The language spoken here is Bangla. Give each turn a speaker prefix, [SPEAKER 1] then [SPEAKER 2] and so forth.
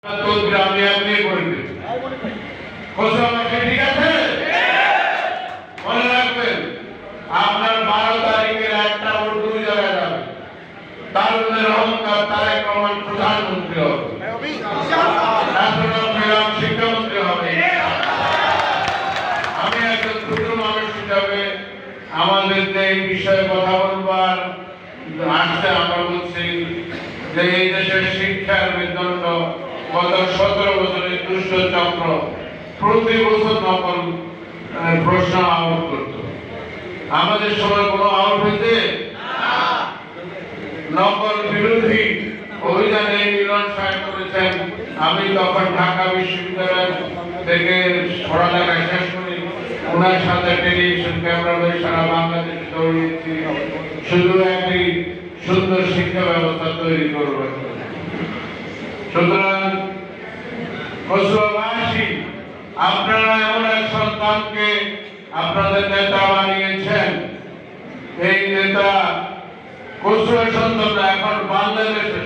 [SPEAKER 1] আমি আপনি করবেন ঠিক আছে। মনে রাখবেন আপনার 12 তারিখের একটা ভোট 2 জায়গায় যাবে। তারুণ্যের অহংকার তারেক রহমান প্রধানমন্ত্রী হবে, শিক্ষামন্ত্রী হবে। আমি একজন ছোট মানুষ হিসাবে আমাদের এই বিষয়ে কথা বলবার আসতে আমরা বলছি যে এই দেশের শিক্ষার মেরুদণ্ড গত 17 বছরের দুষ্ট চক্র প্রতি বছর নকল প্রশ্ন আউট করত। আমাদের সময় কোনো আউট হয়েছে? নকল বিরোধী অভিযানে মিলন সাহেব করেছেন। আমি তখন ঢাকা বিশ্ববিদ্যালয় থেকে পড়ালেখা শেষ করি, ওনার সাথে টেলিভিশন ক্যামেরা সারা বাংলাদেশে দৌড়িয়েছি শুধু একটি সুন্দর শিক্ষা ব্যবস্থা তৈরি করবেন। সুতরাং কচুয়াবাসী, আপনারা এমন এক সন্তানকে আপনাদের নেতা বানিয়েছেন। এই নেতা কচুয়া সন্তানরা এখন বাংলাদেশের